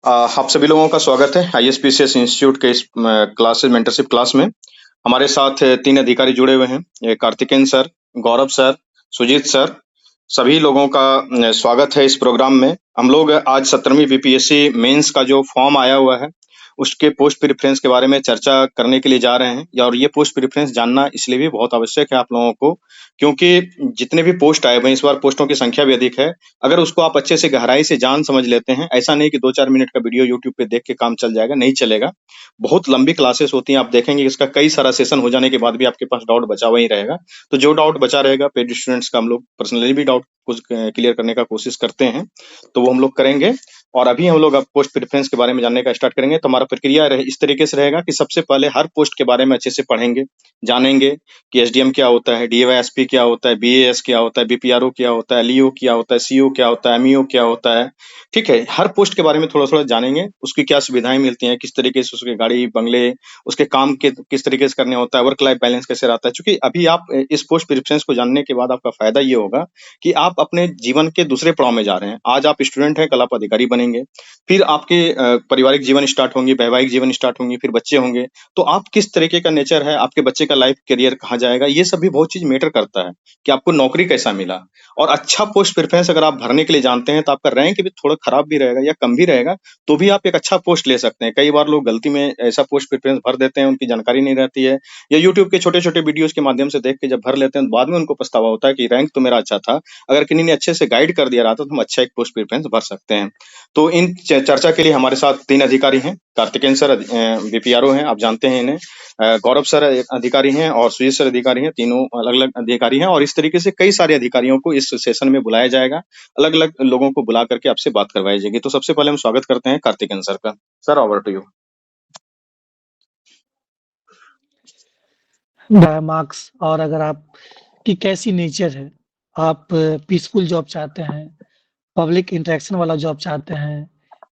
आप सभी लोगों का स्वागत है आईएसपीसीएस इंस्टीट्यूट के इस क्लासेस मेंटरशिप क्लास में। हमारे साथ तीन अधिकारी जुड़े हुए हैं। ये कार्तिकेन सर, गौरव सर, सुजीत सर। सभी लोगों का स्वागत है इस प्रोग्राम में। हम लोग आज 17वीं बीपीएससी मेंस का जो फॉर्म आया हुआ है उसके पोस्ट प्रेफरेंस के बारे में चर्चा करने के लिए जा रहे हैं। और ये पोस्ट प्रेफरेंस जानना इसलिए भी बहुत आवश्यक है आप लोगों को, क्योंकि जितने भी पोस्ट आए हुए हैं इस बार पोस्टों की संख्या भी अधिक है। अगर उसको आप अच्छे से गहराई से जान समझ लेते हैं, ऐसा नहीं कि 2-4 मिनट का वीडियो यूट्यूब पे देख के काम चल जाएगा, नहीं चलेगा। बहुत लंबी क्लासेस होती हैं, आप देखेंगे इसका कई सारा सेशन हो जाने के बाद भी आपके पास डाउट बचा हुआ ही रहेगा। तो जो डाउट बचा रहेगा पेड स्टूडेंट्स का हम लोग पर्सनली भी डाउट कुछ क्लियर करने का कोशिश करते हैं, तो वो हम लोग करेंगे। और अभी हम लोग अब पोस्ट प्रेफरेंस के बारे में जानने का स्टार्ट करेंगे। तो हमारा प्रक्रिया इस तरीके से रहेगा कि सबसे पहले हर पोस्ट के बारे में अच्छे से पढ़ेंगे, जानेंगे कि एसडीएम क्या होता है, डीवाईएसपी क्या होता है, बीएएस क्या होता है, बीपीआरओ क्या होता है, एलईओ क्या होता है, सीओ क्या होता है, एमईओ क्या होता है। ठीक है, हर पोस्ट के बारे में थोड़ा थोड़ा जानेंगे, उसकी क्या सुविधाएं मिलती हैं, किस तरीके से उसके गाड़ी बंगले, उसके काम के किस तरीके से करने होता है, वर्क लाइफ बैलेंस कैसे रहता है। चूंकि अभी आप इस पोस्ट प्रेफरेंस को जानने के बाद आपका फायदा ये होगा कि आप अपने जीवन के दूसरे पड़ाव में जा रहे हैं। आज आप स्टूडेंट हैं, कल आप अधिकारी बनेंगे, फिर आपके पारिवारिक जीवन स्टार्ट होंगे, वैवाहिक जीवन स्टार्ट होंगे, फिर बच्चे होंगे। तो आप किस तरीके का नेचर है, आपके बच्चे का लाइफ करियर कहाँ जाएगा, ये सब भी बहुत चीज मैटर करता है कि आपको नौकरी कैसा मिला। और अच्छा पोस्ट प्रेफरेंस अगर आप भरने के लिए जानते हैं तो आपका रैंक भी थोड़ा खराब भी रहेगा या कम भी रहेगा, तो भी आप एक अच्छा पोस्ट ले सकते हैं। कई बार लोग गलती में ऐसा पोस्ट प्रेफरेंस भर देते हैं, उनकी जानकारी नहीं रहती है, या यूट्यूब के छोटे छोटे वीडियोज के माध्यम से देख के जब भर लेते हैं तो बाद में उनको पछतावा होता है कि रैंक तो मेरा अच्छा था, अगर किन्हीं ने अच्छे से गाइड कर दिया रहा तो हम अच्छा एक पोस्ट प्रेफरेंस भर सकते हैं। तो इन चर्चा के लिए हमारे साथ तीन अधिकारी हैं। कार्तिकेन सर बीपीआरओ हैं, आप जानते हैं इन्हें। गौरव सर एक अधिकारी हैं और सुजीत सर अधिकारी हैं। तीनों अलग अलग अधिकारी हैं और इस तरीके से कई सारे अधिकारियों को इस सेशन में बुलाया जाएगा। अलग अलग लोगों को बुला करके आपसे बात करवाई जाएगी। तो सबसे पहले हम स्वागत करते हैं कार्तिकेन सर का। Sir, over to you. Marks और अगर आपकी कैसी नेचर है, आप पीसफुल जॉब चाहते हैं, पब्लिक इंटरेक्शन वाला जॉब चाहते हैं,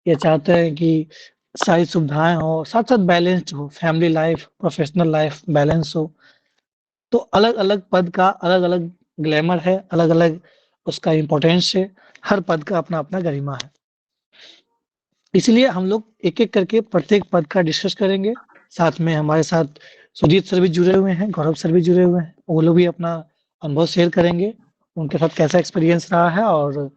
या चाहते हैं कि सारी सुविधाएं हो, साथ साथ बैलेंस्ड हो, family life professional life balance हो। तो अलग अलग पद का अलग अलग ग्लैमर है, अलग अलग उसका इम्पोर्टेंस है। हर पद का अपना अपना गरिमा है। इसलिए हम लोग एक एक करके प्रत्येक पद का डिस्कस करेंगे। साथ में हमारे साथ सुजीत सर भी जुड़े हुए हैं, गौरव सर भी जुड़े हुए हैं। वो लोग भी अपना अनुभव शेयर करेंगे, उनके साथ कैसा एक्सपीरियंस रहा है। और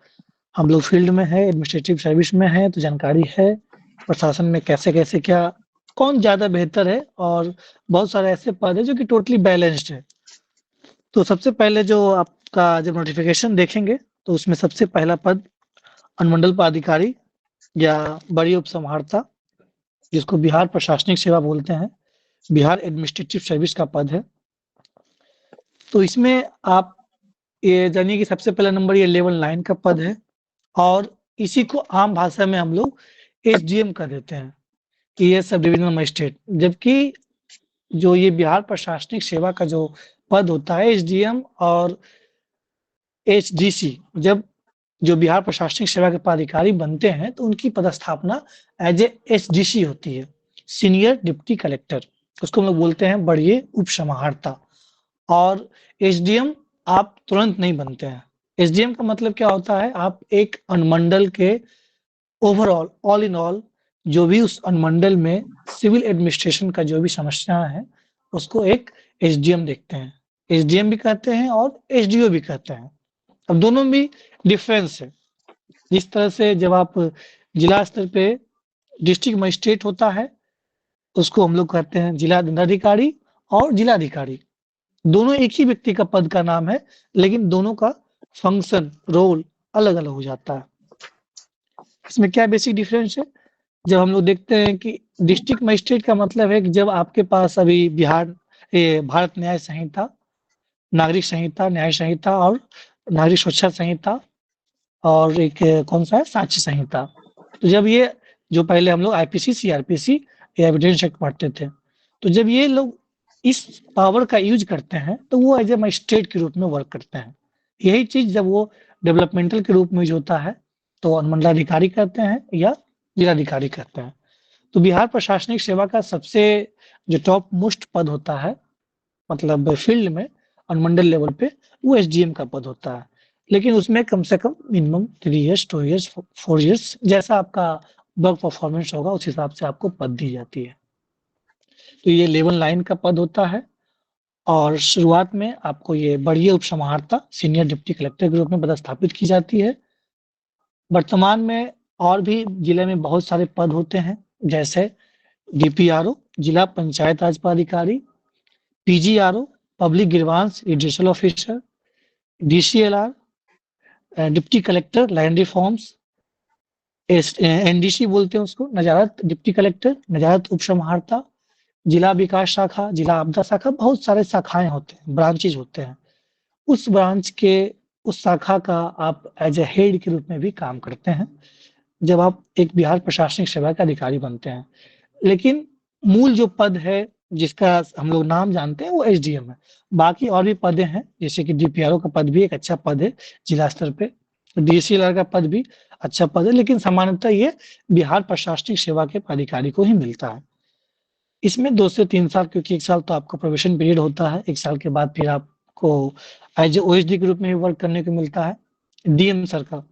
हम लोग फील्ड में है, एडमिनिस्ट्रेटिव सर्विस में है, तो जानकारी है प्रशासन में कैसे कैसे क्या कौन ज़्यादा बेहतर है। और बहुत सारे ऐसे पद है जो कि टोटली बैलेंस्ड है। तो सबसे पहले जो आपका जब नोटिफिकेशन देखेंगे तो उसमें सबसे पहला पद अनुमंडल पदाधिकारी या बड़ी उप संहारता, जिसको बिहार प्रशासनिक सेवा बोलते हैं, बिहार एडमिनिस्ट्रेटिव सर्विस का पद है। तो इसमें आप ये जानिए कि सबसे पहला नंबर ये लेवल 9 का पद है। और इसी को आम भाषा में हम लोग एसडीएम कह देते हैं कि ये सब डिविजनल मजिस्ट्रेट। जबकि जो ये बिहार प्रशासनिक सेवा का जो पद होता है एसडीएम और एचडीसी, जब जो बिहार प्रशासनिक सेवा के पदाधिकारी बनते हैं तो उनकी पदस्थापना एज ए एसडीसी होती है, सीनियर डिप्टी कलेक्टर। उसको हम लोग बोलते हैं बड़े उप समाहर्ता। और एसडीएम आप तुरंत नहीं बनते हैं। एसडीएम का मतलब क्या होता है, आप एक अनुमंडल के ओवरऑल ऑल इन ऑल जो भी उस अनुमंडल में सिविल एडमिनिस्ट्रेशन का जो भी समस्या है उसको एक एसडीएम देखते हैं। एसडीएम भी कहते हैं और एसडीओ भी कहते हैं। अब दोनों में डिफरेंस है। जिस तरह से जब आप जिला स्तर पे डिस्ट्रिक्ट मजिस्ट्रेट होता है उसको हम लोग कहते हैं जिला दंडाधिकारी और जिलाधिकारी। दोनों एक ही व्यक्ति का पद का नाम है, लेकिन दोनों का फंक्शन रोल अलग अलग हो जाता है। इसमें क्या बेसिक डिफरेंस है, जब हम लोग देखते हैं कि डिस्ट्रिक्ट मजिस्ट्रेट का मतलब है कि जब आपके पास अभी भारत न्याय संहिता, नागरिक संहिता, न्याय संहिता और नागरिक सुरक्षा संहिता और एक कौन सा है साक्ष्य संहिता। तो जब ये जो पहले हम लोग आईपीसी सीआरपीसी या एविडेंस एक्ट पढ़ते थे, तो जब ये लोग इस पावर का यूज करते हैं तो वो एज ए मजिस्ट्रेट के रूप में वर्क करते हैं। यही चीज जब वो डेवलपमेंटल के रूप में यूज होता है तो अनुमंडलाधिकारी कहते हैं या जिलाधिकारी कहते हैं। तो बिहार प्रशासनिक सेवा का सबसे जो टॉप मोस्ट पद होता है, मतलब फील्ड में अनुमंडल लेवल पे, वो एसडीएम का पद होता है। लेकिन उसमें कम से कम मिनिमम 3 इयर्स 2 इयर्स 4 इयर्स जैसा आपका वर्क परफॉर्मेंस होगा उस हिसाब से आपको पद दी जाती है। तो ये लेवल 9 का पद होता है और शुरुआत में आपको ये वरीय उपसमाहर्ता सीनियर डिप्टी कलेक्टर के रूप में पदस्थापित की जाती है। वर्तमान में और भी जिले में बहुत सारे पद होते हैं, जैसे डीपीआरओ जिला पंचायत राज पदाधिकारी, PGRO public grievance redressal officer, DCLR deputy collector land reforms, NDC बोलते हैं उसको, नजारत डिप्टी कलेक्टर, नजारत उपसमाहर्ता, जिला विकास शाखा, जिला आपदा शाखा, बहुत सारे शाखाएं होते हैं, ब्रांचेज होते हैं। उस ब्रांच के उस शाखा का आप एज ए हेड के रूप में भी काम करते हैं जब आप एक बिहार प्रशासनिक सेवा के अधिकारी बनते हैं। लेकिन मूल जो पद है जिसका हम लोग नाम जानते हैं वो एसडीएम है। बाकी और भी पद हैं, जैसे कि डीपीआरओ का पद भी एक अच्छा पद है जिला स्तर पे, डीसीएलआर का पद भी अच्छा पद है, लेकिन सामान्यतः ये बिहार प्रशासनिक सेवा के अधिकारी को ही मिलता है। इसमें 2 से 3 साल, क्योंकि 1 साल तो आपका प्रोबेशन पीरियड होता है, 1 साल के बाद फिर आपको एज ए ओएसडी के रूप में भी वर्क करने को मिलता है। डीएम सर का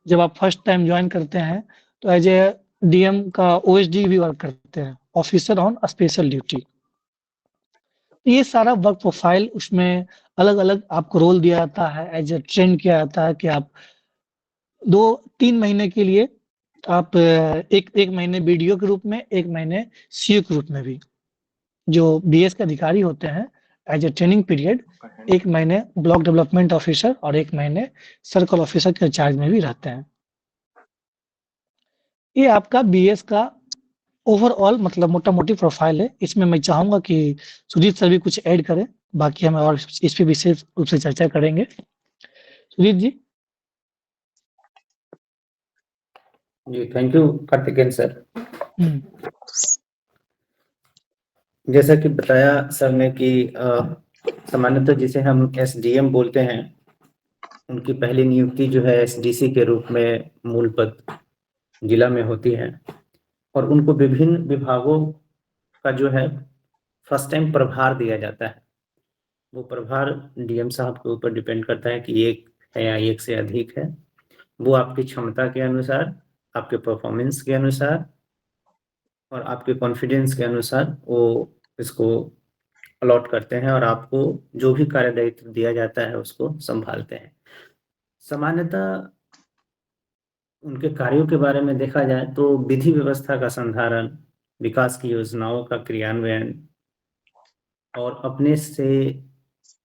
जब आप फर्स्ट टाइम ज्वाइन करते हैं तो एज ए डीएम का ओएसडी भी वर्क करते हैं, ऑफिसर ऑन स्पेशल ड्यूटी। ये सारा वर्क प्रोफाइल उसमें अलग-अलग आपको रोल दिया जाता है, एज ए ट्रेन किया जाता है कि आप 2-3 महीने के लिए आप एक महीने बीडीओ के रूप में, 1 महीने सीओ के रूप में भी, जो बीएस के अधिकारी होते हैं, एज ए ट्रेनिंग पीरियड 1 महीने ब्लॉक डेवलपमेंट ऑफिसर और 1 महीने सर्कल ऑफिसर के चार्ज में भी रहते हैं। ये आपका बीएस का ओवरऑल मतलब मोटा-मोटी प्रोफाइल है। इसमें मैं चाहूँगा कि सुजीत सर भी कुछ ऐड करें, बाकी हम और इस पे विशेष रूप से चर्चा करेंगे। सुजीत जी। जी, थैंक यू कार्तिकेन सर। हुँ। जैसा कि बताया सर ने कि सामान्यतः जिसे हम एसडीएम बोलते हैं, उनकी पहली नियुक्ति जो है एसडीसी के रूप में मूल पद जिला में होती है और उनको विभिन्न विभागों का जो है फर्स्ट टाइम प्रभार दिया जाता है। वो प्रभार डीएम साहब के ऊपर डिपेंड करता है कि एक है या एक से अधिक है। वो आपकी क्षमता के अनुसार, आपके परफॉर्मेंस के अनुसार और आपके कॉन्फिडेंस के अनुसार वो इसको अलॉट करते हैं और आपको जो भी कार्य दायित्व दिया जाता है उसको संभालते हैं। सामान्यतः उनके कार्यों के बारे में देखा जाए तो विधि व्यवस्था का संधारण, विकास की योजनाओं का क्रियान्वयन और अपने से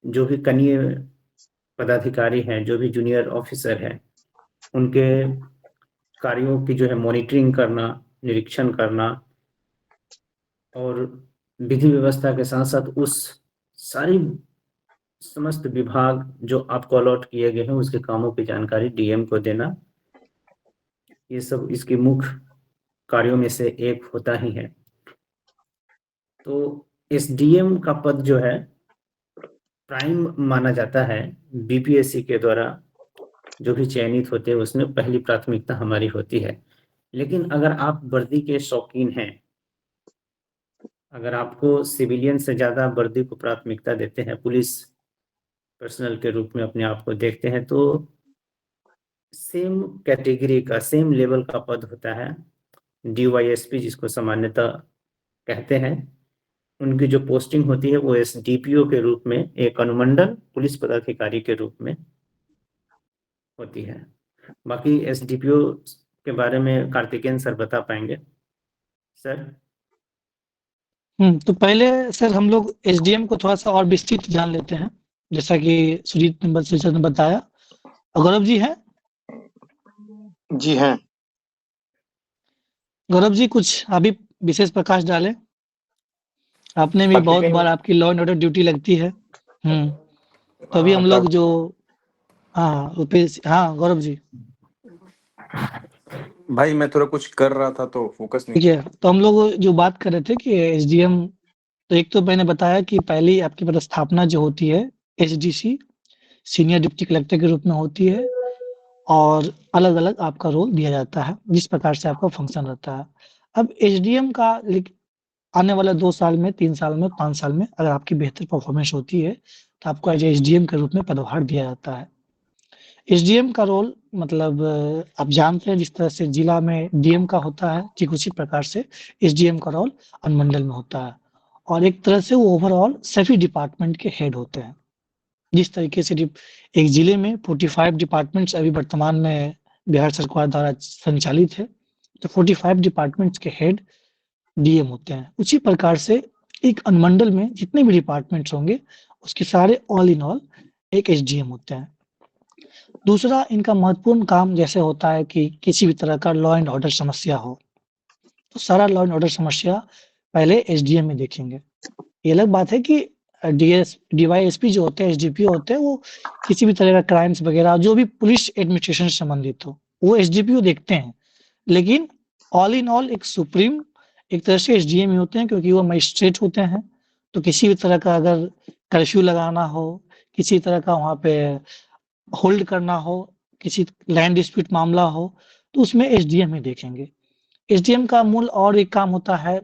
जो भी कनीय पदाधिकारी हैं, जो भी जूनियर ऑफिसर हैं, उनके कार्यों की जो है मॉनिटरिंग करना, निरीक्षण करना और विधि व्यवस्था के साथ साथ उस सारी समस्त विभाग जो आपको अलॉट किए गए हैं उसके कामों की जानकारी डीएम को देना, ये सब इसके मुख्य कार्यों में से एक होता ही है। तो एसडीएम का पद जो है प्राइम माना जाता है बीपीएससी के द्वारा, जो भी चयनित होते हैं उसमें पहली प्राथमिकता हमारी होती है। लेकिन अगर आप वर्दी के शौकीन हैं, अगर आपको सिविलियन से ज़्यादा वर्दी को प्राथमिकता देते हैं, पुलिस पर्सनल के रूप में अपने आप को देखते हैं, तो सेम कैटेगरी का, सेम लेवल का पद होता है डीवाईएसपी जिसको सामान्यतः कहते हैं। उनकी जो पोस्टिंग होती है वो एसडीपीओ के रूप में, एक अनुमंडल पुलिस पदाधिकारी के रूप में होती है। बाकी एसडीपीओ के बारे में कार्तिकेयन सर बता पाएंगे सर। तो पहले सर हम लोग एसडीएम को थोड़ा-सा और विस्तृत जान लेते हैं, जैसा कि सुजीत सर ने बताया। गौरव जी हैं? जी हैं। गौरव जी कुछ आप भी विशेष प्रकाश डालें। आपने भी बहुत बार आपकी लॉ एंड ऑर्डर ड्यूटी लगती है। तो अभी हम लोग जो हाँ, गौरव जी। भाई मैं थोड़ा कुछ कर रहा था तो फोकस नहीं। ठीक है, तो हम लोग जो बात कर रहे थे कि एसडीएम, तो एक तो मैंने बताया कि पहली आपकी पदस्थापना जो होती है एसडीसी सीनियर डिप्टी कलेक्टर के रूप में होती है और अलग-अलग आपका रोल दिया जाता है, जिस प्रकार से आपका फंक्शन रहता है। अब एसडीएम का आने वाले 2 साल में, 3 साल में, 5 साल में अगर आपकी बेहतर परफॉर्मेंस होती है, तो आपको एज एसडीएम के रूप में पदभार दिया जाता है। एसडीएम का रोल मतलब आप जानते हैं जिस तरह से जिला में डीएम का होता है, ठीक उसी प्रकार से एसडीएम का रोल अनुमंडल में होता है और एक तरह से वो ओवरऑल सभी डिपार्टमेंट के हेड होते हैं। जिस तरीके से एक जिले में 45 डिपार्टमेंट्स अभी वर्तमान में बिहार सरकार द्वारा संचालित है, तो 45 डिपार्टमेंट्स के हेड डीएम होते हैं। उसी प्रकार से एक अनुमंडल में जितने भी डिपार्टमेंट्स होंगे, उसके सारे ऑल इन ऑल एक एसडीएम होते हैं। दूसरा इनका महत्वपूर्ण काम जैसे होता है कि किसी भी तरह का लॉ एंड ऑर्डर समस्या हो, तो सारा लॉ एंड ऑर्डर समस्या पहले एसडीएम में देखेंगे। ये अलग बात है कि डीवाईएसपी जो होते हैं, एसडीपीओ होते हैं, वो किसी भी तरह का क्राइम्स वगैरह जो भी पुलिस एडमिनिस्ट्रेशन से संबंधित हो, वो एसडीपीओ देखते हैं। लेकिन ऑल इन ऑल एक सुप्रीम एक तरह से एसडीएम ही होते हैं, क्योंकि वो मजिस्ट्रेट होते हैं। तो किसी भी तरह का अगर कर्फ्यू लगाना हो, किसी तरह का वहाँ पे होल्ड करना हो, किसी लैंड डिस्प्यूट मामला हो, तो उसमें एसडीएम ही देखेंगे। एसडीएम का मूल और एक काम होता है,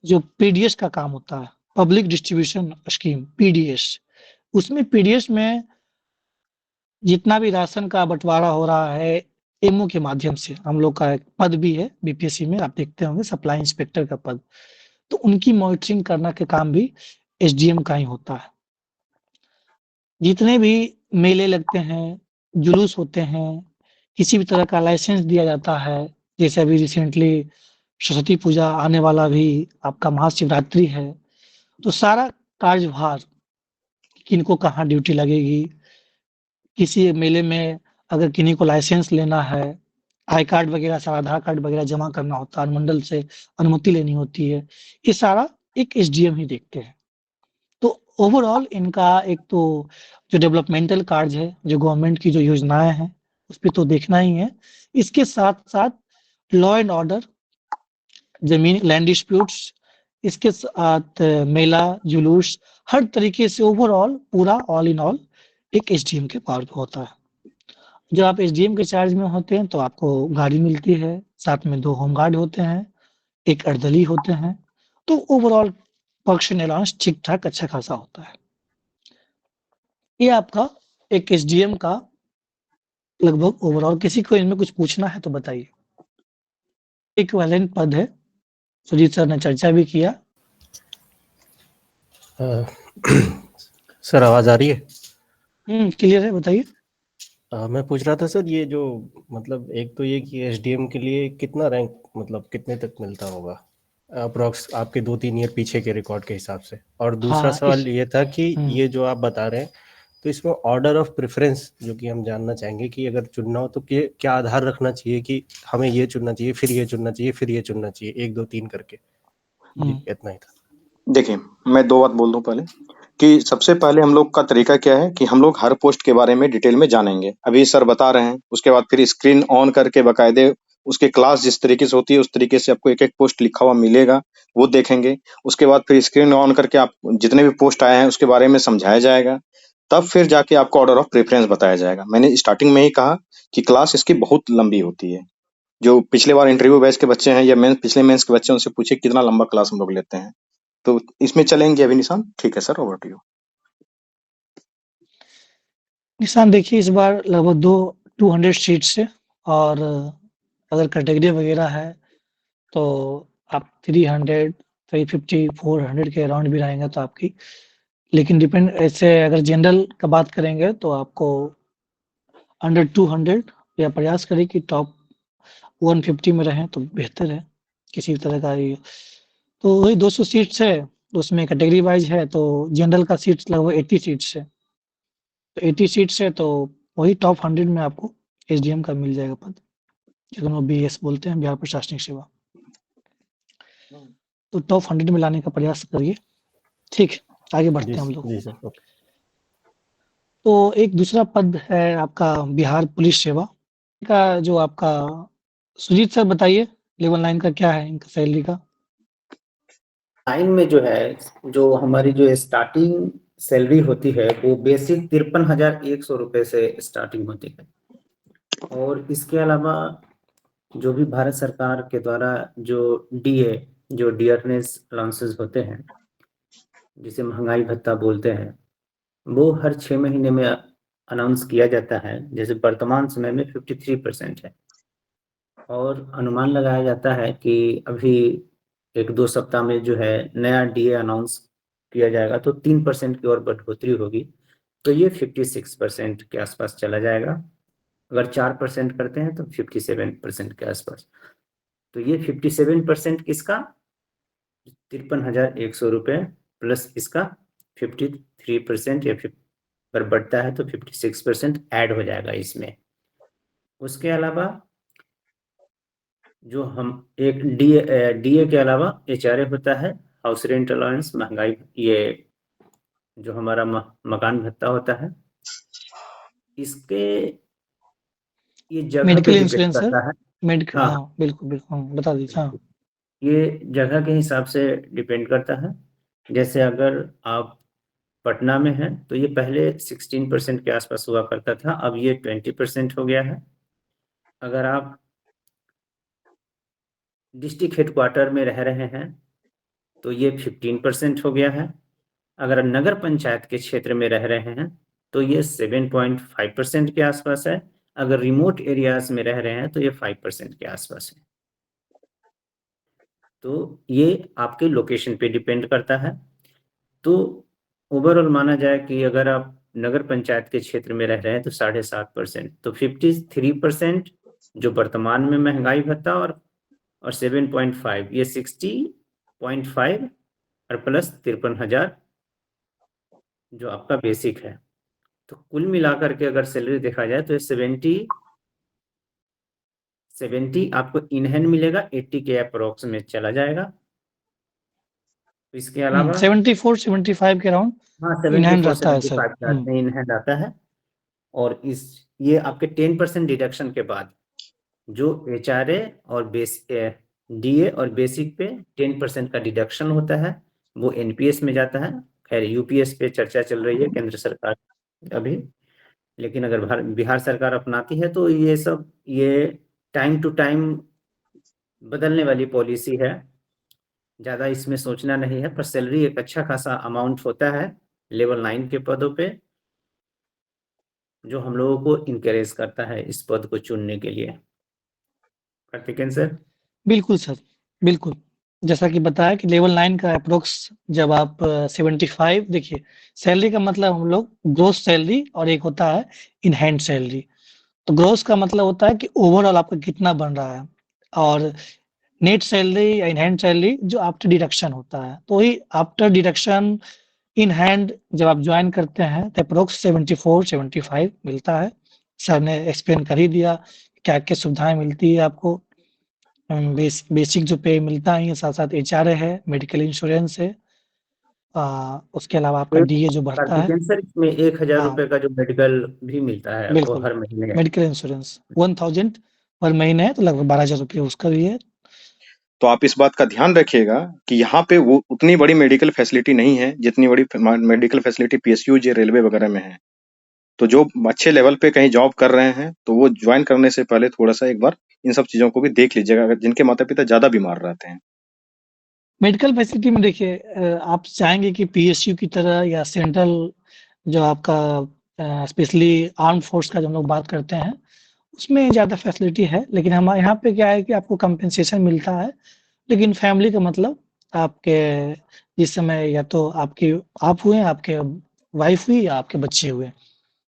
जो पीडीएस का काम होता है, पब्लिक डिस्ट्रीब्यूशन स्कीम, पीडीएस। उसमें पीडीएस में जितना भी राशन का बंटवारा हो रहा है, एमओ के माध्यम से, हम लोग का एक पद भी है बीपीएससी में, आप देखते होंगे सप्लाई इंस्पेक्टर का पद, तो उनकी मॉनिटरिंग करना के काम भी एसडीएम का ही होता है। जितने भी मेले लगते हैं, जुलूस होते हैं, किसी भी तरह का लाइसेंस दिया जाता है, जैसे अभी रिसेंटली सरस्वती पूजा आने वाला भी, आपका महाशिवरात्रि है, तो सारा कार्यभार किनको कहाँ ड्यूटी लगेगी, किसी मेले में अगर किन्हीं को लाइसेंस लेना है, आई कार्ड वगैरह सब आधार कार्ड वगैरह जमा करना होता है, अनुमंडल से अनुमति लेनी होती है, ये सारा एक एसडीएम ही देखते हैं। तो ओवरऑल इनका एक तो जो डेवलपमेंटल कार्य है, जो गवर्नमेंट की जो योजनाएं हैं, उस पे तो देखना ही है। इसके साथ-साथ लॉ एंड ऑर्डर, जमीन लैंड डिस्प्यूट्स, इसके साथ मेला, जुलूस, हर तरीके से ओवरऑल पूरा ऑल इन ऑल एक एसडीएम के पावर पे होता है। जब आप एसडीएम के चार्ज में होते हैं, तो आपको गाड़ी मिलती है, साथ में 2 होमगार्ड होते हैं, 1 अर्दली होते हैं, तो ओवरऑल पर्क्स एंड अलाउंस ठीक-ठाक अच्छा खासा होता है। ये आपका एक एसडीएम का लगभग ओवरऑल। किसी को इनमें कुछ पूछना है तो बताइए? इक्विवेलेंट पद है, सुजीत सर ने चर्चा भी किया। सर आवाज आ रही है? क्लियर है, बताइए। मैं पूछ रहा था सर, ये जो मतलब एक तो ये कि एसडीएम के लिए कितना रैंक मतलब कितने तक मिलता होगा अप्रोक्स आपके 2-3 ईयर पीछे के रिकॉर्ड के हिसाब से? और दूसरा हाँ, सवाल ये था कि ये जो आप बता रहे हैं, तो इसमें ऑर्डर ऑफ प्रेफरेंस जो कि हम जानना चाहेंगे कि अगर चुनना हो तो क्या आधार रखना चाहिए कि हमें ये चुनना चाहिए, फिर ये चुनना चाहिए, फिर ये चुनना चाहिए, 1 2 3 करके? जी इतना ही था। देखिए, मैं 2 बात बोल दूं पहले कि सबसे पहले हम लोग का तरीका क्या है कि हम लोग हर पोस्ट के बारे में डिटेल में जानेंगे। अभी सर बता रहे हैं, उसके बाद फिर स्क्रीन ऑन करके बकायदे उसके क्लास जिस तरीके से होती है उस तरीके से आपको एक-एक पोस्ट लिखा हुआ मिलेगा, वो देखेंगे। उसके बाद फिर स्क्रीन ऑन करके आप जितने भी पोस्ट आए हैं उसके बारे में समझाया जाएगा। तब फिर जाके आपको ऑर्डर ऑफ प्रेफरेंस बताया जाएगा। मैंने स्टार्टिंग में ही कहा कि क्लास इसकी बहुत लंबी होती है। जो पिछले बार इंटरव्यू बैच के बच्चे हैं या पिछले मेंस के बच्चे हैं, उनसे पूछिए कितना लंबा क्लास हम लोग लेते हैं। तो इसमें चलेंगे अभी निशान? ठीक है सर, ओवर टू यू। निशान देखिए, इस बार लगभग 200 सीट्स है और अगर कैटेगरी वगैरह है तो आप 300, 350, 400 के अराउंड भी रहेंगे तो आपकी, लेकिन डिपेंड ऐसे अगर जनरल का बात करेंगे तो आपको अंडर 200 या प्रयास करें कि टॉप 150 में रहें तो बेहतर है। किसी भी तरह का ये तो वही 200 सीट्स है, तो उसमें कैटेगरी वाइज है, तो जनरल का सीट्स लगभग 80 सीट्स है। तो 80 सीट्स है तो वही टॉप 100 में आपको एसडीएम का मिल जाएगा पद, जिसको बीएस बोलते हैं, बिहार प्रशासनिक सेवा। तो टॉप 100 में लाने का प्रयास करिए। ठीक है, आगे बढ़ते हैं हम लोग। जी सर, ओके। तो एक दूसरा पद है आपका बिहार पुलिस सेवा का, जो आपका सुजीत सर बताइए लेवल 9 का क्या है इनका सैलरी का? 9 में जो है, जो हमारी जो स्टार्टिंग सैलरी होती है वो बेसिक 53,100 रुपए से स्टार्टिंग होती है। और इसके अलावा जो भी भारत सरकार के द्वारा जो डीए, जो डियरनेस अलाउंसेस होते हैं, जिसे महंगाई भत्ता बोलते हैं, वो हर 6 महीने में अनाउंस किया जाता है, जैसे वर्तमान समय में 53% है, और अनुमान लगाया जाता है कि अभी 1-2 सप्ताह में जो है नया डीए अनाउंस किया जाएगा तो 3% की और बढ़ोतरी होगी, तो ये 56% के आसपास चला जाएगा। अगर 4% करते हैं तो 57% के आसपास। तो ये 57% किसका, 53,100 रुपये प्लस इसका 53% या पर बढ़ता है तो 56% ऐड हो जाएगा इसमें। उसके अलावा जो हम एक डीए के अलावा एचआरए होता है, हाउस रेंट अलाउंस, महंगाई, ये जो हमारा मकान भत्ता होता है, इसके ये जगह पे मेडिकल डिपेंड इंश्योरेंस है, करता है। मेडिकल, हाँ, हाँ बिल्कुल बिल्कुल, हाँ, बता दीजिए। हाँ, ये जगह के हिसाब से डिपेंड करता है। जैसे अगर आप पटना में है तो ये पहले 16% के आसपास हुआ करता था, अब ये 20% हो गया है। अगर आप डिस्ट्रिक्ट हेडक्वार्टर में रह रहे हैं तो ये 15% हो गया है। अगर नगर पंचायत के क्षेत्र में रह रहे हैं तो ये 7.5% के आसपास है। अगर रिमोट एरियाज में रह रहे हैं तो ये 5% के आसपास है। तो ये आपके लोकेशन पे डिपेंड करता है। तो ओवरऑल माना जाए कि अगर आप नगर पंचायत के क्षेत्र में रह रहे हैं तो 7.5%, तो 53% जो वर्तमान में महंगाई भत्ता, और 7.5 ये 60.5 और प्लस 53,000 जो आपका बेसिक है। तो कुल मिलाकर के अगर सैलरी देखा जाए तो 70 आपको इन हैंड मिलेगा, 80 के अप्रोक्स में चला जाएगा। इसके अलावा 74-75 के अराउंड हाँ, इन हैंड 74 रहता है सर। 75 में इन हैंड आता है। और ये आपके 10% डिडक्शन के बाद जो एचआरए और डीए और बेसिक पे 10% का डिडक्शन होता है, वो एनपीएस में जाता है। खैर यूपीएस पे चर्चा चल रही है केंद्र सरकार अभी, लेकिन अगर बिहार सरकार अपनाती है तो ये सब, ये टाइम टू टाइम बदलने वाली पॉलिसी है, ज़्यादा इसमें सोचना नहीं है। पर सैलरी एक अच्छा खासा अमाउंट होता है लेवल 9 के पदों पे, जो हम लोगों को इनकरेज करता है इस पद को चुनने के लिए। कार्तिकेन सर। बिल्कुल सर, बिल्कुल। जैसा कि बताया कि लेवल 9 का अप्रोक्स जब आप 75, देखिए सैलरी का मतलब हम लोग ग्रोस सैलरी और एक होता है इन हैंड सैलरी। तो ग्रोस का मतलब होता है कि ओवरऑल आपका कितना बन रहा है, और नेट सैलरी या इन हैंड सैलरी जो आफ्टर डिडक्शन होता है। तो वही आफ्टर डिडक्शन इन हैंड जब आप ज्वाइन करते हैं तो अप्रोक्स 74-75 मिलता है। सर ने एक्सप्लेन कर ही दिया क्या-क्या सुविधाएँ मिलती है आपको। बेसिक जो पे मिलता ही है, साथ-साथ एचआरए है, मेडिकल इंश्योरेंस है। उसके अलावा आपका डीए जो बढ़ता है। कार्तिकेन सर, इसमें 1,000 हाँ, रुपए का जो मेडिकल भी मिलता है वो बिल्कुल। हर महीने। मेडिकल इंश्योरेंस 1000 पर महीने है, तो लगभग 12,000 रुपये उसका भी है। तो आप इस बात का ध्यान रखिएगा कि यहाँ पे वो उतनी बड़ी मेडिकल फैसिलिटी नहीं है जितनी बड़ी मेडिकल फैसिलिटी पीएसयू या रेलवे वगैरह में है। तो जो अच्छे लेवल पे कहीं जॉब कर रहे हैं तो वो ज्वाइन करने से पहले थोड़ा सा एक बार इन सब चीजों को भी देख लीजिएगा, अगर जिनके माता पिता ज्यादा बीमार रहते हैं। मेडिकल फैसिलिटी में देखिए, आप चाहेंगे कि पीएसयू की तरह या सेंट्रल जो आपका स्पेशली आर्म्ड फोर्स का जो हम लोग बात करते हैं, उसमें ज़्यादा फैसिलिटी है। लेकिन हमारे यहाँ पे क्या है कि आपको कंपेंसेशन मिलता है, लेकिन फैमिली का मतलब आपके जिस समय या तो आप हुए, आपके वाइफ हुई या आपके बच्चे हुए,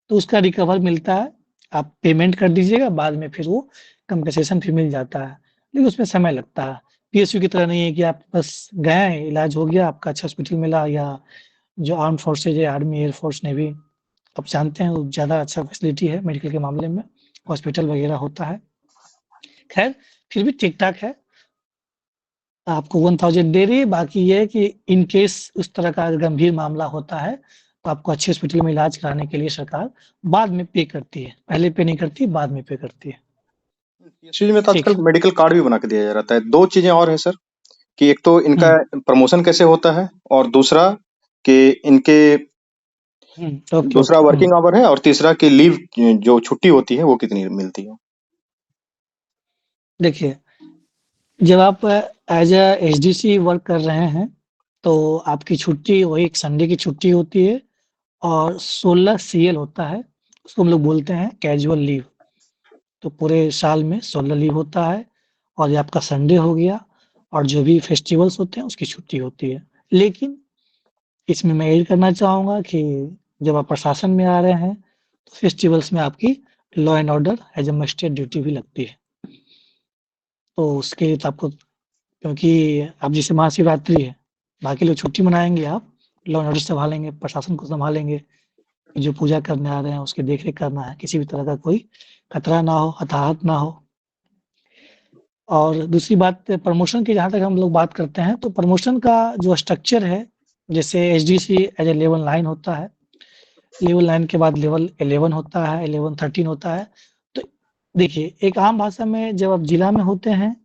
तो उसका रिकवर मिलता है। आप पेमेंट कर दीजिएगा, बाद में फिर वो कंपेंसेशन फिर मिल जाता है, लेकिन उसमें समय लगता है। पीएसयू की तरह नहीं है कि आप बस गए, इलाज हो गया, आपका अच्छा हॉस्पिटल मिला। या जो आर्म्ड फोर्सेज है, आर्मी, एयर फोर्स, नेवी, आप जानते हैं वो ज़्यादा अच्छा फैसिलिटी है मेडिकल के मामले में, हॉस्पिटल वगैरह होता है। खैर फिर भी ठीक-ठाक है। आपको 1000 दे रही है, बाकी ये है कि इन केस उस तरह का गंभीर मामला होता है, तो आपको अच्छे हॉस्पिटल में इलाज कराने के लिए सरकार बाद में पे करती है। पहले पे नहीं करती, बाद में पे करती है। पीएसयू में तो ठीक आजकल है। मेडिकल कार्ड भी बना के दिया जाता है। 2 चीजें और हैं सर, कि एक तो इनका प्रमोशन कैसे होता है, और दूसरा कि इनके ओके, दूसरा ओके। वर्किंग आवर है, और तीसरा कि लीव जो छुट्टी होती है वो कितनी मिलती है। देखिए, जब आप एज़ अ एसडीसी वर्क कर रहे हैं, तो आपकी छुट्टी वही एक संडे की छुट्टी होती है, और 16 सीएल होता है, उसको हम लोग बोलते हैं कैजुअल लीव। तो पूरे साल में 16 लीव होता है और ये आपका संडे हो गया और जो भी फेस्टिवल्स होते हैं उसकी छुट्टी होती है। लेकिन इसमें मैं ऐड करना चाहूँगा कि जब आप प्रशासन में आ रहे हैं तो फेस्टिवल्स में आपकी law and order as a magistrate duty भी लगती है। तो उसके लिए तो आपको, क्योंकि अब जैसे महाशिवरात्रि है, बाकी लोग छुट्टी मनाएंगे, आप लॉ एंड ऑर्डर संभालेंगे, प्रशासन को संभालेंगे, जो पूजा करने आ रहे हैं उसकी देखरेख करना है, किसी भी तरह का कोई खतरा ना हो, हताहत ना हो। और दूसरी बात प्रमोशन की, जहाँ तक हम लोग बात करते हैं तो प्रमोशन का जो स्ट्रक्चर है, जैसे एचडीसी एज ए लेवल 9 होता है, लेवल 9 के बाद लेवल 11 होता है, 11 13 होता है। तो देखिए, एक आम भाषा में जब आप जिला में होते हैं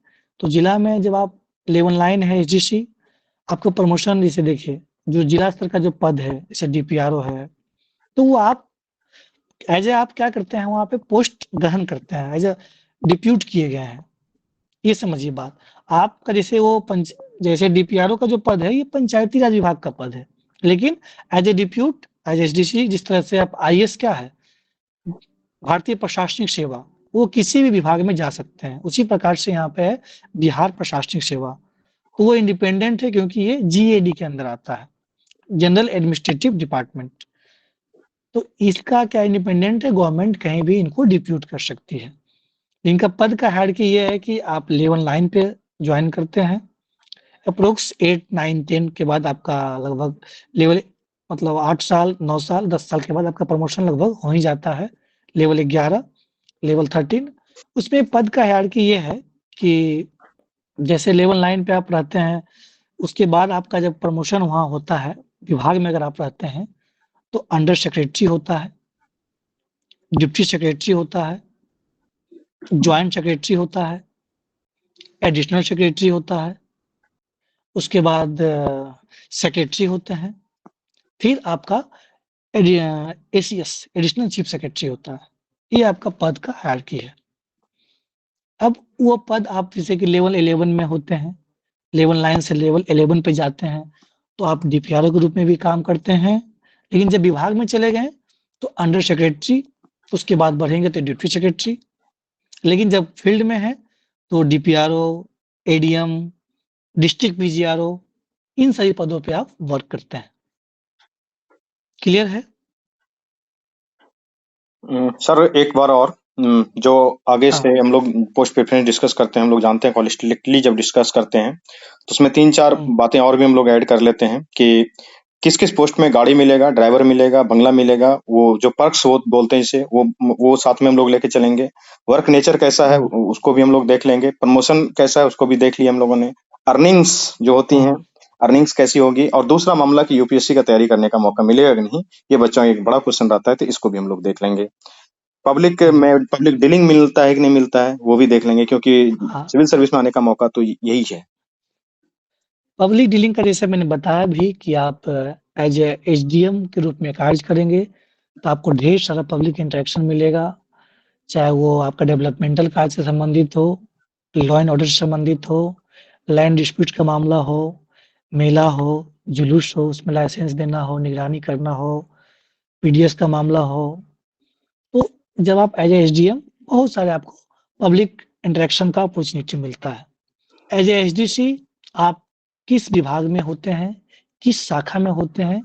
तो जिला में जब आप लेवल 9 है एचडीसी, आपको प्रमोशन, जैसे देखिए जो जिला स्तर का जो पद है जैसे डीपीआरओ है, तो वो आप एज ए आप क्या करते हैं, वहाँ पे पोस्ट ग्रहण करते हैं, एज ए डिप्यूट किए गए हैं। ये समझिए बात। आपका जैसे वो जैसे डीपीआरओ का जो पद है ये पंचायती राज विभाग का पद है, लेकिन as a deputy as HDC, जिस तरह से आप आईएएस क्या है, भारतीय प्रशासनिक सेवा, वो किसी भी विभाग में जा सकते हैं। उसी प्रकार से यहाँ पे है बिहार प्रशासनिक सेवा, तो वो इंडिपेंडेंट है क्योंकि ये जीएडी के अंदर आता है, जनरल एडमिनिस्ट्रेटिव डिपार्टमेंट। तो इसका क्या इंडिपेंडेंट है, गवर्नमेंट कहीं भी इनको डिप्यूट कर सकती है। इनका पद का हायरार्की ये है कि आप लेवल 9 पे ज्वाइन करते हैं, अप्रोक्स 8 9 10 के बाद आपका लगभग लेवल, मतलब 8 साल 9 साल 10 साल के बाद आपका प्रमोशन लगभग हो ही जाता है। लेवल 11, लेवल 13, उसमें पद का हायरार्की ये है कि जैसे लेवल 9 पे आप रहते हैं, उसके बाद आपका जब प्रमोशन वहाँ होता है विभाग में, अगर आप रहते हैं तो अंडर सेक्रेटरी होता है, डिप्टी सेक्रेटरी होता है, ज्वाइंट सेक्रेटरी होता है, एडिशनल सेक्रेटरी होता है, उसके बाद सेक्रेटरी होते हैं, फिर आपका एसीएस एडिशनल चीफ सेक्रेटरी होता है। ये आपका पद का हायरार्की है। अब वो पद आप जैसे कि लेवल 11 में होते हैं, लेवल 9 से लेवल 11 पे जाते हैं, तो आप डीपीआरओ के रूप में भी काम करते हैं। लेकिन जब विभाग में चले गए तो अंडर सेक्रेटरी, उसके बाद बढ़ेंगे तो डिप्टी सेक्रेटरी। लेकिन जब फील्ड में है तो डीपीआरओ, एडीएम, डिस्ट्रिक्ट पीजीआरओ, इन सभी पदों पे आप वर्क करते हैं। क्लियर है? सर एक बार और, जो आगे हाँ। से हम लोग पोस्ट प्रेफरेंस डिस्कस करते हैं, हम लोग जानते हैं होलिस्टिकली जब डिस्कस करते हैं तो उसमें 3-4 बातें और भी हम लोग ऐड कर लेते हैं कि किस किस पोस्ट में गाड़ी मिलेगा, ड्राइवर मिलेगा, बंगला मिलेगा, वो जो पर्क्स वो बोलते हैं इसे, वो साथ में हम लोग लेके चलेंगे। वर्क नेचर कैसा है उसको भी हम लोग देख लेंगे, प्रमोशन कैसा है उसको भी देख लिया हम लोगों ने, अर्निंग्स जो होती हैं, अर्निंग्स कैसी होगी, और दूसरा मामला कि यूपीएससी का तैयारी करने का मौका मिलेगा कि नहीं, ये बच्चों का एक बड़ा क्वेश्चन रहता है, तो इसको भी हम लोग देख लेंगे। पब्लिक में पब्लिक डीलिंग मिलता है कि नहीं मिलता है वो भी देख लेंगे, क्योंकि सिविल सर्विस में आने का मौका तो यही है। पब्लिक डीलिंग का जैसे मैंने बताया भी कि आप एज ए एसडीएम के रूप में कार्य करेंगे, तो आपको ढेर सारा पब्लिक इंटरेक्शन मिलेगा, चाहे वो आपका डेवलपमेंटल कार्य से संबंधित हो, लॉ एंड ऑर्डर से संबंधित हो, लैंड डिस्प्यूट का मामला हो, मेला हो, जुलूस हो, उसमें लाइसेंस देना हो, निगरानी करना हो, पीडीएस का मामला हो। तो जब आप एज ए एसडीएम, बहुत सारे आपको पब्लिक इंटरेक्शन का अपॉर्चुनिटी मिलता है। एज ए एसडीसी, आप किस विभाग में होते हैं, किस शाखा में होते हैं,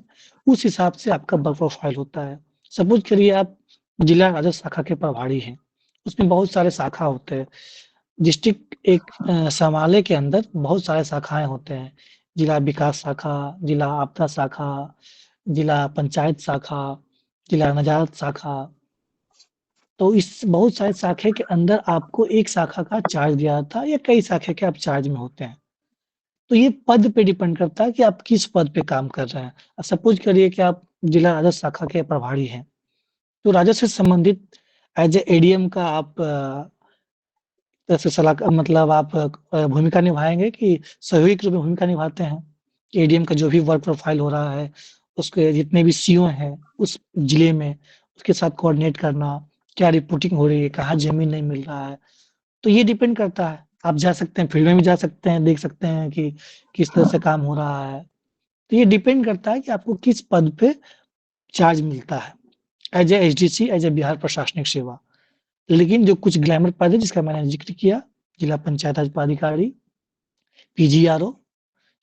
उस हिसाब से आपका वर्क प्रोफाइल होता है। सपोज करिए आप जिला राजस्व शाखा के प्रभारी हैं, उसमें बहुत सारे शाखा होते हैं। डिस्ट्रिक्ट एक समालय के अंदर बहुत सारे शाखाएं होते हैं, जिला विकास शाखा, जिला आपदा शाखा, जिला पंचायत शाखा, जिला नजारत शाखा। तो इस बहुत सारे शाखे के अंदर आपको एक शाखा का चार्ज दिया जाता है या कई शाखे के आप चार्ज में होते हैं। तो ये पद पे डिपेंड करता है कि आप किस पद पे काम कर रहे हैं। सपोज करिए कि आप जिला राजस्व शाखा के प्रभारी हैं, तो राजस्व से संबंधित एज ए एडीएम का आप जैसे सलाह, मतलब आप भूमिका निभाएंगे कि सहयोगी के रूप में भूमिका निभाते हैं। एडीएम का जो भी वर्क प्रोफाइल हो रहा है, उसके जितने भी सीओ हैं उस जिले में, उसके साथ कोऑर्डिनेट करना, क्या रिपोर्टिंग हो रही है, कहाँ जमीन नहीं मिल रहा है। तो ये डिपेंड करता है। आप जा सकते हैं, फील्ड में भी जा सकते हैं, देख सकते हैं कि किस तरह से काम हो रहा है। तो ये डिपेंड करता है कि आपको किस पद पे चार्ज मिलता है। As a HDC, as a Bihar प्रशासनिक सेवा। लेकिन जो कुछ ग्लैमर पद है जिसका मैंने जिक्र किया, जिला पंचायत राज पदाधिकारी, पीजीआरओ,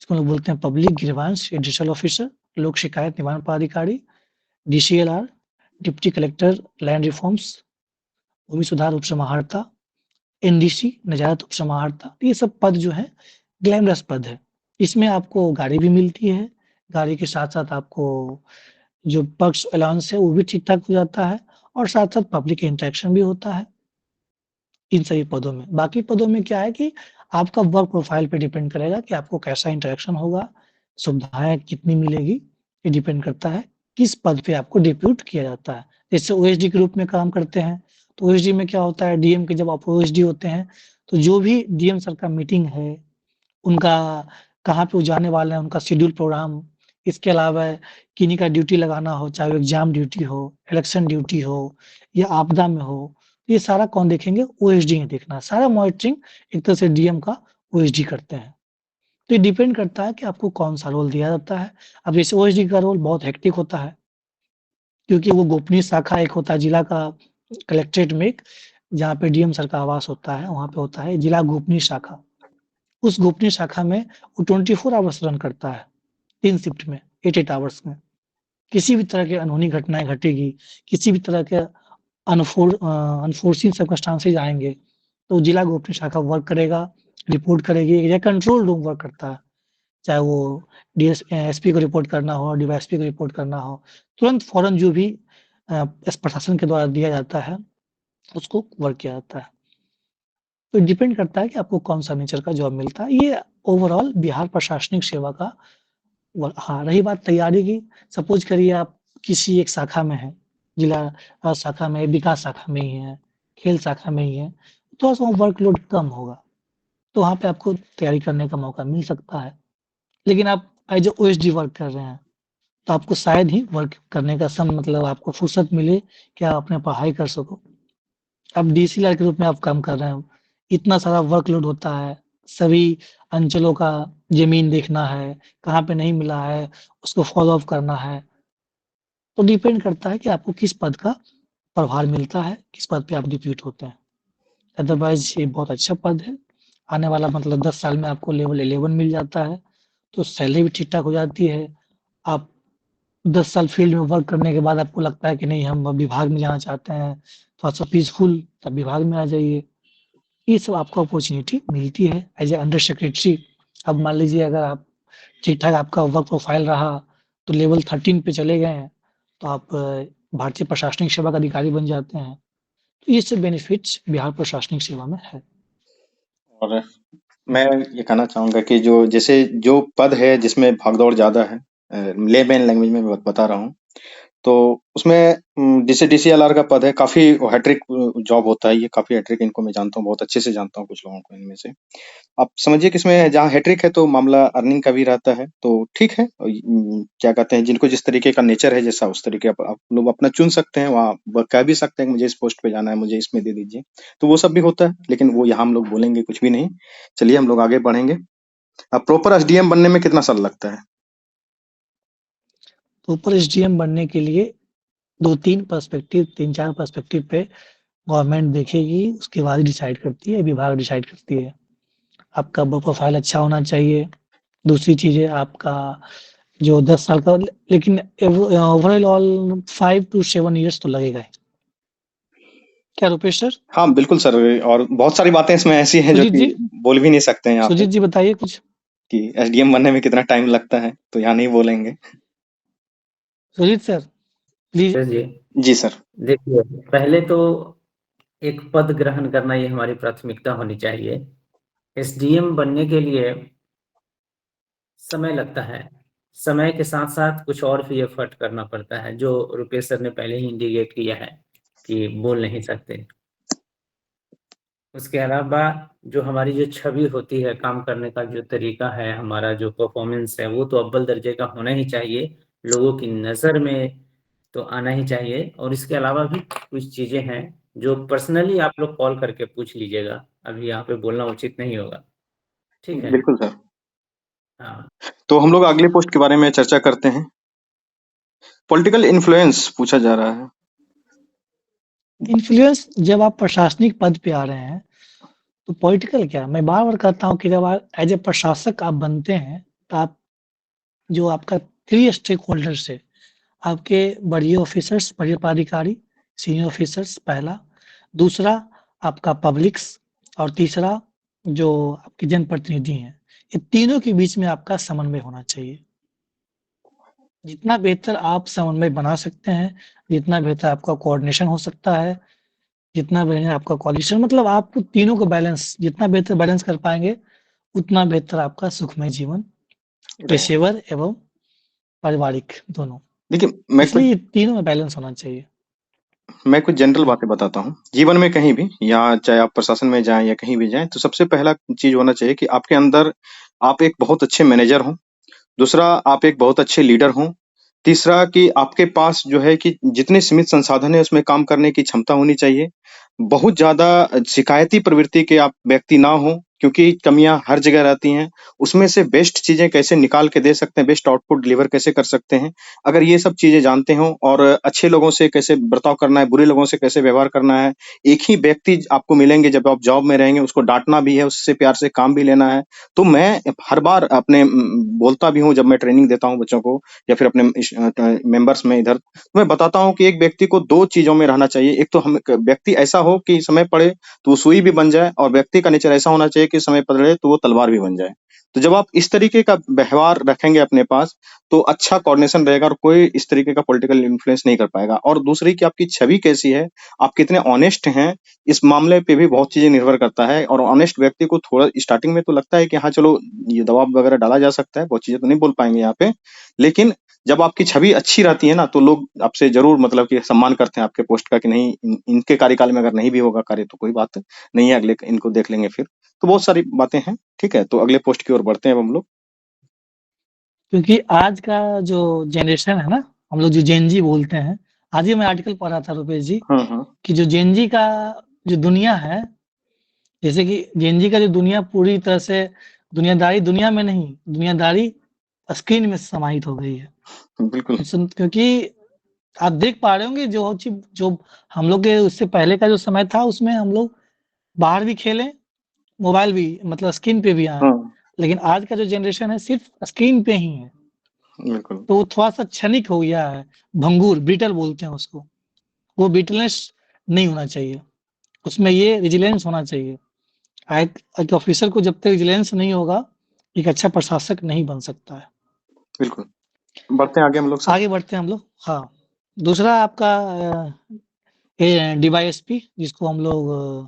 इसको लोग बोलते हैं पब्लिक ग्रीवांस एडिशनल ऑफिसर, लोक शिकायत निवारण पदाधिकारी, DCLR, deputy collector land reforms, भूमि सुधार उपसमाहर्ता, एनडीसी नजारत उपसमाहर्ता। ये सब पद जो है ग्लैमरस पद है। इसमें आपको गाड़ी भी मिलती है, गाड़ी के साथ-साथ आपको जो पर्क्स अलाउंस है वो भी ठीक-ठाक हो जाता है और साथ-साथ पब्लिक इंटरेक्शन भी होता है इन सभी पदों में। बाकी पदों में क्या है कि आपका वर्क प्रोफाइल पे डिपेंड करेगा कि आपको कैसा इंटरेक्शन होगा, सुविधाएँ कितनी मिलेगी, ये डिपेंड करता है किस पद पे आपको डिप्यूट किया जाता है। जैसे ओएसडी के रूप में काम करते हैं, तो ओएसडी में क्या होता है, डीएम के जब आप ओएसडी होते हैं, तो जो भी डीएम सर का मीटिंग है, उनका कहाँ पे वो जाने वाले हैं, उनका शेड्यूल प्रोग्राम, इसके अलावा किन्हीं का ड्यूटी लगाना हो, चाहे वो एग्ज़ाम ड्यूटी हो, इलेक्शन ड्यूटी हो या आपदा में हो, ये सारा कौन देखेंगे? ओएसडी ने देखना है। सारा मॉनिटरिंग एक तरह से डीएम का ओएसडी करते हैं। तो ये डिपेंड करता है कि आपको कौन-सा रोल दिया जाता है। अब जैसे ओएसडी का रोल बहुत हेक्टिक होता है, क्योंकि वो गोपनीय शाखा एक होता है जिला का कलेक्ट्रेट में एक, जहाँ पे डीएम सर का आवास होता है, वहाँ पे होता है जिला गोपनीय शाखा। उस गोपनीय शाखा में वो 24 आवर्स रन करता है, 3 शिफ्ट में, 8-8 आवर्स में। किसी भी तरह की अनहोनी घटनाएँ घटेगी, किसी भी तरह के अनफोर्सिन सर्कमस्टेंसेस आएँगे, तो जिला गोपनीय शाखा वर्क करेगा, रिपोर्ट करेगी या कंट्रोल रूम वर्क करता है। चाहे वो एसपी को रिपोर्ट करना हो, डीवाईएसपी को रिपोर्ट करना हो, तुरंत फ़ौरन जो भी इस प्रशासन के द्वारा दिया जाता है, उसको वर्क किया जाता है। तो डिपेंड करता है कि आपको कौन-सा नेचर का जॉब मिलता है। ये ओवरऑल बिहार प्रशासनिक सेवा का हाँ, रही बात तैयारी की, सपोज़ करिए आप किसी एक शाखा में हैं, जिला शाखा में, विकास शाखा में ही हैं, खेल शाखा में ही हैं, थोड़ा-सा वर्कलोड कम होगा, तो वहाँ पे आपको तैयारी करने का मौका मिल सकता है। लेकिन आप एज़ अ ओएसडी वर्क कर रहे हैं, तो आपको शायद ही वर्क करने का मतलब आपको फुर्सत मिले कि आप अपने पढ़ाई कर सको। अब डीसीएलआर के रूप में आप काम कर रहे हो, इतना सारा वर्कलोड होता है, सभी अंचलों का ज़मीन देखना है, कहाँ पे नहीं मिला है, उसको फ़ॉलो अप करना है। तो डिपेंड करता है कि आपको किस पद का प्रभार मिलता है, किस पद पे आप डिप्यूट होते हैं। अदरवाइज़ ये बहुत अच्छा पद है, आने वाला मतलब 10 साल में आपको लेवल 11 मिल जाता है, तो सैलरी भी ठीक-ठाक हो जाती है। आप 10 साल फील्ड में वर्क करने के बाद आपको लगता है कि नहीं हम अब विभाग में जाना चाहते हैं, थोड़ा-सा पीसफुल, तब विभाग में आ जाइए। ये सब आपको अपॉर्च्युनिटी मिलती है एज़ ए अंडर सेक्रेटरी। अब मान लीजिए अगर आप ठीक-ठाक आपका वर्क प्रोफाइल रहा, तो लेवल 13 पे चले गए हैं, तो आप भारतीय प्रशासनिक सेवा का अधिकारी बन जाते हैं। तो ये सब बेनिफिट्स बिहार प्रशासनिक सेवा में है। और मैं ये कहना चाहूँगा कि जो जैसे जो पद है जिसमें भागदौड़ ज़्यादा है, लेमैन लैंग्वेज में मैं बता रहा हूँ, तो उसमें जैसे डीसीएलआर का पद है, काफ़ी हैट्रिक जॉब होता है ये, काफ़ी हैट्रिक इनको मैं जानता हूँ, बहुत अच्छे से जानता हूँ कुछ लोगों को इनमें से। आप समझिए कि इसमें जहाँ हैट्रिक है तो मामला अर्निंग का भी रहता है, तो ठीक है। क्या कहते हैं, जिनको जिस तरीके का नेचर है जैसा, उस तरीके आप लोग अपना चुन सकते हैं, वहाँ कह भी सकते हैं कि मुझे इस पोस्ट पे जाना है, मुझे इसमें दे दीजिए, तो वो सब भी होता है, लेकिन वो यहाँ हम लोग बोलेंगे कुछ भी नहीं। चलिए हम लोग आगे बढ़ेंगे। अब प्रॉपर एसडीएम बनने में कितना साल लगता है? प्रॉपर एसडीएम बनने के लिए 2-3 पर्सपेक्टिव, 3-4 पर्सपेक्टिव पे गवर्नमेंट देखेगी, उसके बाद ही डिसाइड करती है, विभाग डिसाइड करती है। आपका वर्क प्रोफाइल अच्छा होना चाहिए। दूसरी चीज़ है आपका जो 10 साल का, लेकिन ओवरऑल 5 टू 7 इयर्स तो लगेगा ही। क्या रुपेश सर? हाँ, बिल्कुल सर, और बहुत सारी बातें इसमें ऐसी हैं जो सुजीत कि जी? बोल भी नहीं सकते हैं यहाँ पे, सुजीत जी बताइए कुछ। कि एसडीएम बनने में कितना टाइम लगता है, तो यहाँ नहीं बोलेंगे। Sujit sir, please. जी जी सर। देखिए, पहले तो एक पद ग्रहण करना ये हमारी प्राथमिकता होनी चाहिए। एसडीएम बनने के लिए समय लगता है, समय के साथ साथ कुछ और भी एफर्ट करना पड़ता है, जो रुपेश सर ने पहले ही इंडिकेट किया है कि बोल नहीं सकते। उसके अलावा जो हमारी जो छवि होती है, काम करने का जो तरीका है, हमारा जो परफॉर्मेंस है, वो तो अव्वल दर्जे का होना ही चाहिए, लोगों की नज़र में तो आना ही चाहिए। और इसके अलावा भी कुछ चीज़ें हैं जो पर्सनली आप लोग कॉल करके पूछ लीजिएगा, अभी यहाँ पे बोलना उचित नहीं होगा, ठीक है? बिल्कुल सर। हाँ, तो हम लोग अगले पोस्ट के बारे में चर्चा करते हैं। पॉलिटिकल इन्फ्लुएंस पूछा जा रहा है। इन्फ्लुएंस जब आप प्रशासनिक पद पे आ रहे हैं, तो पॉलिटिकल क्या? मैं बार-बार कहता हूँ कि जब आप एज़ ए प्रशासक आप बनते हैं, तो आप जो आपका 3 स्टेक होल्डर्स है, आपके बड़े ऑफिसर्स, बड़े पदाधिकारी, सीनियर ऑफिसर्स पहला, दूसरा आपका पब्लिक्स और तीसरा जो आपके जनप्रतिनिधि हैं। ये तीनों के बीच में आपका समन्वय होना चाहिए। जितना बेहतर आप समन्वय बना सकते हैं, जितना बेहतर आपका कोऑर्डिनेशन हो सकता है, जितना बेहतर आपका कोऑर्डिनेशन मतलब आप तीनों को बैलेंस जितना बेहतर बैलेंस कर पाएँगे, उतना बेहतर आपका सुखमय जीवन, पेशेवर एवं पारिवारिक दोनों। देखिए, मैं कुछ इसलिए तीनों में बैलेंस होना चाहिए। जनरल बातें बताता हूँ। जीवन में कहीं भी या चाहे आप प्रशासन में जाएँ या कहीं भी जाएँ, तो सबसे पहला चीज़ होना चाहिए कि आपके अंदर आप एक बहुत अच्छे मैनेजर हों। दूसरा, आप एक बहुत अच्छे लीडर हों। तीसरा कि आपके पास जो है कि जितने सीमित संसाधन हैं, उसमें काम करने की क्षमता होनी चाहिए। बहुत ज़्यादा शिकायती प्रवृत्ति के आप व्यक्ति ना हों, क्योंकि कमियाँ हर जगह रहती हैं। उसमें से बेस्ट चीज़ें कैसे निकाल के दे सकते हैं, बेस्ट आउटपुट डिलीवर कैसे कर सकते हैं, अगर ये सब चीज़ें जानते हों और अच्छे लोगों से कैसे बर्ताव करना है, बुरे लोगों से कैसे व्यवहार करना है। एक ही व्यक्ति आपको मिलेंगे जब आप जॉब में रहेंगे, उसको डाँटना भी है, उससे प्यार से काम भी लेना है। तो मैं हर बार अपने बोलता भी हूँ जब मैं ट्रेनिंग देता हूँ बच्चों को या फिर अपने मेंबर्स में इधर, तो मैं बताता हूँ कि एक व्यक्ति को 2 चीज़ों में रहना चाहिए। एक तो हम व्यक्ति ऐसा हो कि समय पड़े तो वो सुई भी बन जाए, और व्यक्ति का नेचर ऐसा होना चाहिए कि समय पड़े तो वो तलवार भी बन जाए। तो जब आप इस तरीके का व्यवहार रखेंगे अपने पास, तो अच्छा कोऑर्डिनेशन रहेगा और कोई इस तरीके का पॉलिटिकल इन्फ्लुएंस नहीं कर पाएगा। और दूसरी कि आपकी छवि कैसी है, आप कितने ऑनेस्ट हैं, इस मामले पे भी बहुत चीज़ें निर्भर करता है। और ऑनेस्ट व्यक्ति को थोड़ा स्टार्टिंग में तो लगता है कि हाँ, चलो ये दबाव वगैरह डाला जा सकता है, बहुत चीज़ें तो नहीं बोल पाएँगे यहाँ पे। लेकिन जब आपकी छवि अच्छी रहती है ना, तो लोग आपसे ज़रूर मतलब कि सम्मान करते हैं आपके पोस्ट का कि नहीं, इनके कार्यकाल में अगर नहीं भी होगा कार्य तो कोई बात नहीं है, अगले इनको देख लेंगे फिर। तो बहुत सारी बातें हैं, ठीक है? तो अगले पोस्ट की ओर बढ़ते हैं अब हम लोग। क्योंकि आज का जो जनरेशन है ना, हम लोग जो जेन ज़ी बोलते हैं, आज ही मैं आर्टिकल पढ़ा था रुपेश जी, हाँ, हाँ। कि जो जेन ज़ी का जो दुनिया है, जैसे कि जेन ज़ी का जो दुनिया पूरी तरह से दुनियादारी दुनिया में नहीं, दुनियादारी स्क्रीन में समाहित हो गई है। बिल्कुल। क्योंकि आप देख पा रहे होंगे जो चीज़ जो हम लोग के उससे पहले का जो समय था, उसमें हम लोग बाहर भी खेले, मोबाइल भी मतलब स्क्रीन पे भी आए। हाँ, लेकिन आज का जो जनरेशन है सिर्फ़ स्क्रीन पे ही है। बिल्कुल। तो वो थोड़ा-सा क्षणिक हो गया है, भंगुर, ब्रिटल बोलते हैं उसको। वो ब्रिटलनेस नहीं होना चाहिए, उसमें ये विजिलेंस होना चाहिए। एक ऑफिसर को जब तक विजिलेंस नहीं होगा, एक अच्छा प्रशासक नहीं बन सकता है। बिल्कुल। बढ़ते हैं आगे हम लोग सर। आगे बढ़ते हैं हम लोग। हाँ, दूसरा आपका ये डीवाईएसपी जिसको हम लोग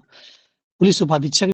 पुलिस उपाधीक्षक